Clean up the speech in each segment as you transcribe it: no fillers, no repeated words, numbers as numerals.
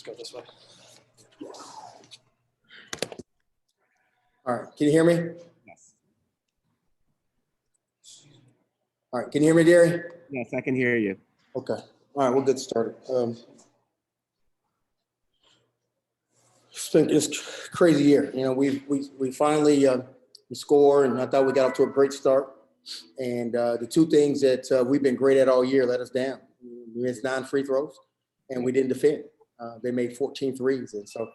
Just go this way. All right, can you hear me? Yes. All right, can you hear me, Gary? Yes, I can hear you. Okay. All right, we'll get started. It's a crazy year. You know, we finally we score, and I thought we got off to a great start. And the two things that we've been great at all year let us down. We missed 9 free throws, and we didn't defend. They made 14 threes, and so.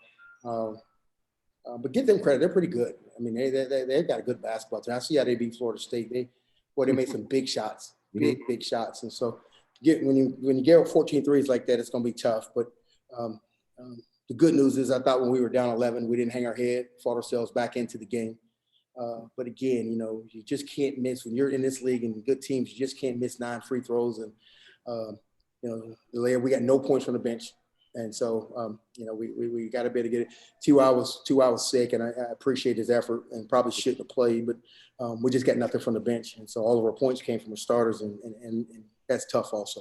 But give them credit; they're pretty good. I mean, they've got a good basketball team. I see how they beat Florida State. They made some big shots, big shots. And so, when you get 14 threes like that, it's going to be tough. But the good news is, I thought when we were down 11, we didn't hang our head, fought ourselves back into the game. But again, you know, you just can't miss when you're in this league and good teams. You just can't miss 9 free throws. And you know, we got no points from the bench. And so, you know, we got to be able to get it. T.Y. was sick, and I appreciate his effort and probably shouldn't have played, but we just got nothing from the bench. And so all of our points came from the starters, and that's tough also.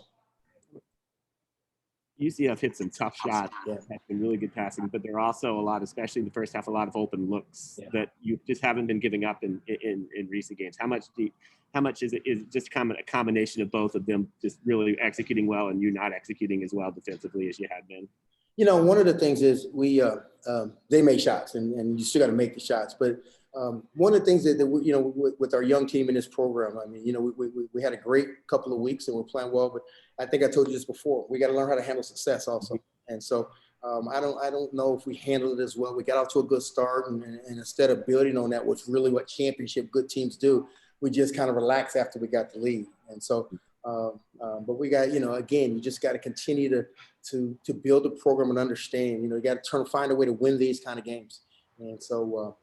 UCF hit some tough shots. Yeah. Has been really good passing, but there are also a lot, especially in the first half, a lot of open looks that you just haven't been giving up in recent games. How much is it just a combination of both of them just really executing well and you not executing as well defensively as you had been? You know, one of the things is they make shots, and you still got to make the shots. But one of the things that we, you know, with our young team in this program, I mean, you know, we had a great couple of weeks and we're playing well. But I think I told you this before. We got to learn how to handle success also. And so I don't know if we handled it as well. We got off to a good start, and instead of building on that, which really what championship good teams do, we just kind of relaxed after we got the lead. And so, but we got, you know, again, you just got to continue to build the program and understand. You know, you got to find a way to win these kind of games. And so,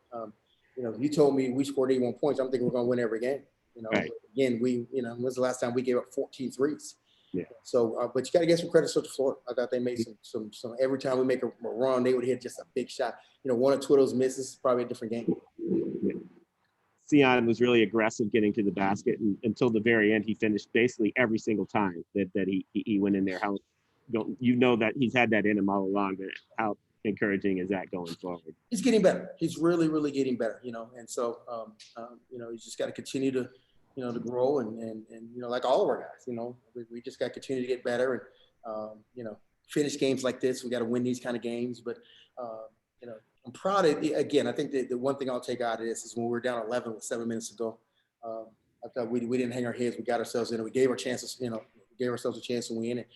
you know, you told me we scored 81 points. I'm thinking we're going to win every game. You know, right. Again, you know, when was the last time we gave up 14 threes? Yeah. So, but you got to get some credit to Florida. I thought they made some. Every time we make a run, they would hit just a big shot. You know, one or two of those misses, probably a different game. Yeah. Sion was really aggressive getting to the basket, and until the very end, he finished basically every single time that he went in there. How you know that he's had that in him all along, but how encouraging is that going forward? He's getting better. He's really, really getting better. You know, and so you know, he's just got to continue to, you know, to grow and you know, like all of our guys, you know, we just got to continue to get better and you know, finish games like this. We got to win these kind of games, but you know, I'm proud of it. Again, I think the one thing I'll take out of this is when we were down 11 with 7 minutes to go, I thought we didn't hang our heads. We got ourselves in it. We gave our chances, you know, gave ourselves a chance to win it.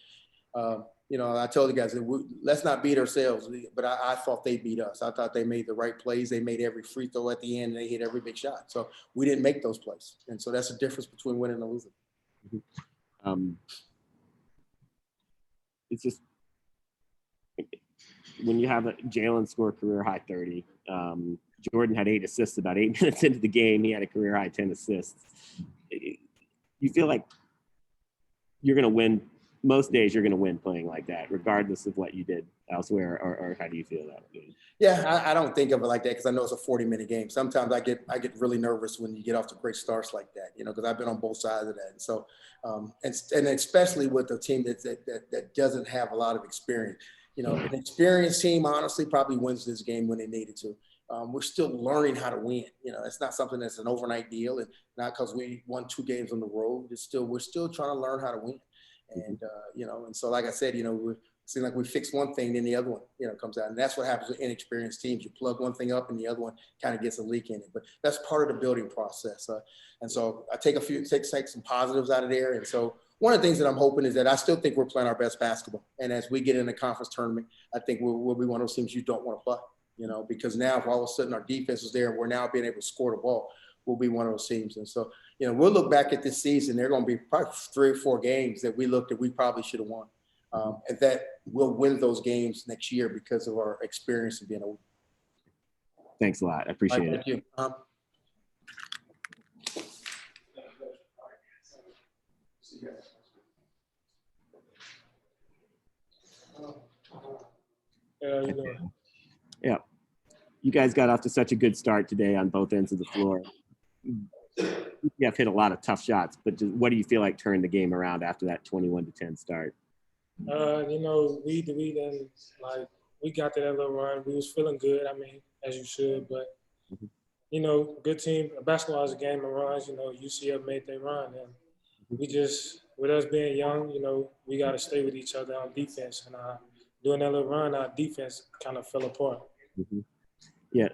You know, I told the guys, let's not beat ourselves, but I thought they beat us. I thought they made the right plays. They made every free throw at the end. And they hit every big shot. So we didn't make those plays. And so that's the difference between winning and losing. It's just when you have Jalen score career high 30, Jordan had 8 assists about 8 minutes into the game. He had a career high 10 assists. You feel like you're going to win. Most days you're going to win playing like that, regardless of what you did elsewhere, or how do you feel that way? Yeah, I don't think of it like that because I know it's a 40-minute game. Sometimes I get really nervous when you get off to great starts like that, you know, because I've been on both sides of that. And so, and especially with a team that doesn't have a lot of experience. You know, an experienced team honestly probably wins this game when they needed to. We're still learning how to win. You know, it's not something that's an overnight deal, and not because we won 2 games on the road. We're still trying to learn how to win. And, you know, and so, like I said, you know, it seems like we fix one thing, then the other one, you know, comes out. And that's what happens with inexperienced teams. You plug one thing up and the other one kind of gets a leak in it. But that's part of the building process. And so I take some positives out of there. And so one of the things that I'm hoping is that I still think we're playing our best basketball. And as we get in the conference tournament, I think we'll be one of those teams you don't want to play, you know, because now if all of a sudden our defense is there and we're now being able to score the ball, we'll be one of those teams. And so, you know, we'll look back at this season. There are going to be probably 3 or 4 games that we probably should have won. And that we'll win those games next year because of our experience of being older. Thanks a lot. I appreciate it. Thank you. Yeah. You guys got off to such a good start today on both ends of the floor. You have hit a lot of tough shots, but what do you feel like turned the game around after that 21-10 start? You know, we done like we got to that little run. We was feeling good. I mean, as you should, but Mhm. you know, good team. Basketball is a game of runs. You know, UCF made their run, and we just with us being young, you know, we got to stay with each other on defense. And doing that little run, our defense kind of fell apart. Mhm. Yeah,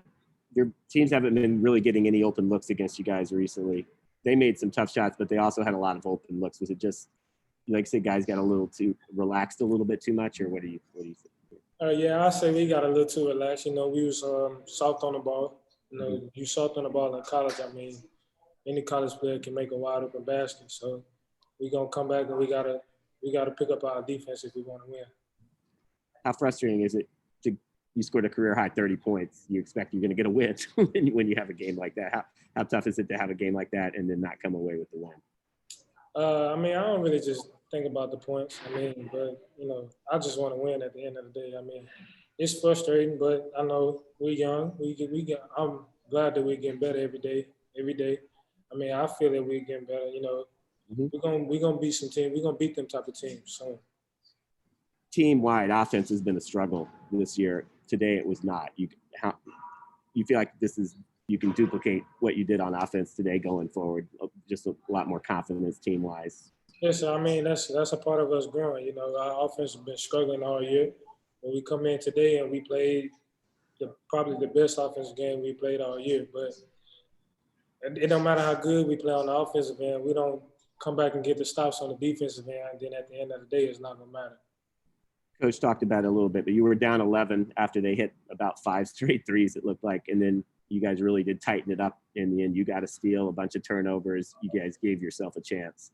your teams haven't been really getting any open looks against you guys recently. They made some tough shots, but they also had a lot of open looks. Was it just, like, say, guys got a little too relaxed, a little bit too much, or what do you think? Yeah, I say we got a little too relaxed. You know, we was soft on the ball. You know, Mhm. you soft on the ball in college. I mean, any college player can make a wide open basket. So we gonna come back and we gotta pick up our defense if we want to win. How frustrating is it to you scored a career high 30 points? You expect you're going to get a win when you have a game like that. How tough is it to have a game like that and then not come away with the win? I mean, I don't really just think about the points. I mean, but you know, I just want to win at the end of the day. I mean, it's frustrating, but I know we're young. We get. I'm glad that we're getting better every day. Every day. I mean, I feel that we're getting better. You know, Mm-hmm. we're gonna beat some teams. We're gonna beat them type of teams. So Team-wide offense has been a struggle this year. Today it was not. You feel like you can duplicate what you did on offense today going forward, just a lot more confidence team-wise. yes, I mean that's a part of us growing. You know, our offense has been struggling all year. When we come in today and we played probably the best offensive game we played all year, but it don't matter how good we play on the offensive end, we don't come back and get the stops on the defensive end. And then at the end of the day, it's not gonna matter. Coach talked about it a little bit, but you were down 11 after they hit about 5 straight threes, it looked like. And then you guys really did tighten it up in the end. You got a steal, a bunch of turnovers. You guys gave yourself a chance.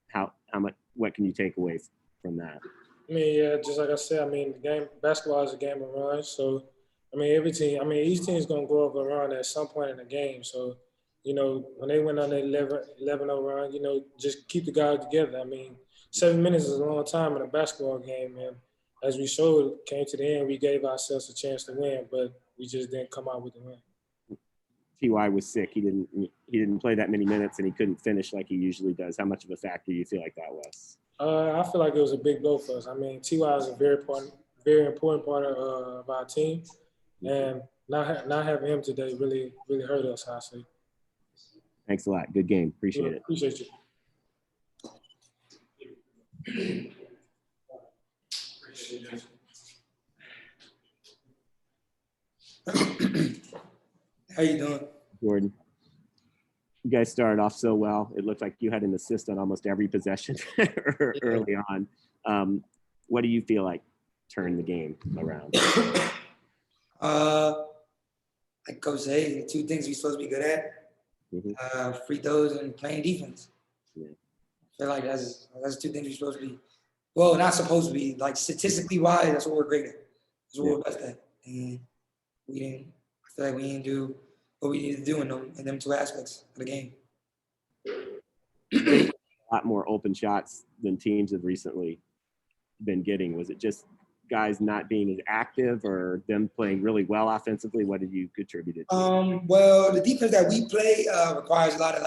How much, what can you take away from that? I mean, yeah, just like I said, I mean, basketball is a game of runs. So, I mean, each team is gonna go up a run at some point in the game. So, you know, when they went on that 11-0 run, you know, just keep the guys together. I mean, 7 minutes is a long time in a basketball game, and as we showed, came to the end, we gave ourselves a chance to win, but we just didn't come out with the win. Ty was sick. He didn't play that many minutes, and he couldn't finish like he usually does. How much of a factor do you feel like that was? I feel like it was a big blow for us. I mean, Ty is a very important part of our team, and not having him today really hurt us. I say. Thanks a lot. Good game. Appreciate it. Appreciate you. How you doing? Jordan, you guys started off so well. It looked like you had an assist on almost every possession early on. What do you feel like turned the game around? Like Coach said, the two things we're supposed to be good at, free throws and playing defense. Yeah. I feel like that's two things we're supposed to be. Well, not supposed to be. Like statistically wise, that's what we're great at. That's what we're best at. And we didn't. I feel like we didn't do what we needed to do in them two aspects of the game. A lot more open shots than teams have recently been getting. Was it just guys not being as active, or them playing really well offensively? What did you contribute it to? Well, the defense that we play requires a lot of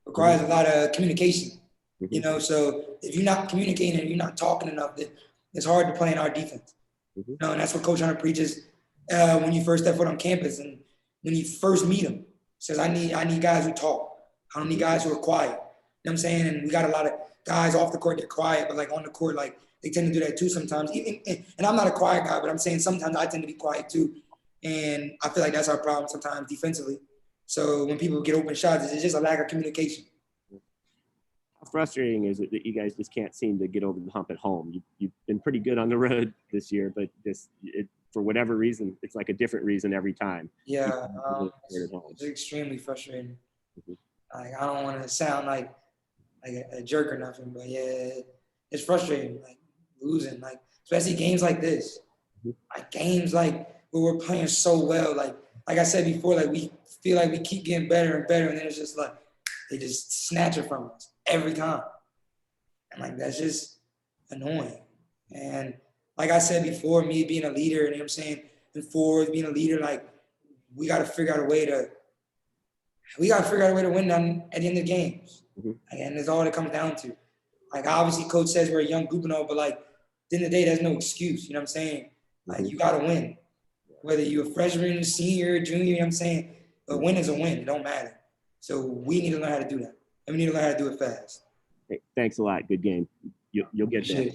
requires a lot of communication. You know, so if you're not communicating and you're not talking enough, then it's hard to play in our defense. You know, and that's what Coach Hunter preaches when you first step foot on campus and when you first meet him. Says, I need guys who talk. I don't need guys who are quiet. You know what I'm saying? And we got a lot of guys off the court that are quiet, but like on the court, like they tend to do that too sometimes. And I'm not a quiet guy, but I'm saying sometimes I tend to be quiet too. And I feel like that's our problem sometimes defensively. So when people get open shots, it's just a lack of communication. How frustrating is it that you guys just can't seem to get over the hump at home? You've been pretty good on the road this year, but for whatever reason, it's like a different reason every time. Yeah, it's extremely frustrating. Like I don't want to sound like a jerk or nothing, but yeah, it's frustrating. Like losing, like especially games like this, like games like where we're playing so well. Like I said before, like we feel like we keep getting better and better, and then it's just like they just snatch it from us every time, and like that's just annoying. And like I said before, me being a leader, you know what I'm saying, and forwards being a leader, like we got to figure out a way to win them at the end of the games. And that's all it comes down to. Like obviously coach says we're a young group and all, but like at the end of the day, there's no excuse. You know what I'm saying? Like you gotta win. Whether you're a freshman, senior, junior, you know what I'm saying? A win is a win. It don't matter. So we need to learn how to do that. And we need to learn how to do it fast. Hey, thanks a lot. Good game. You'll get there.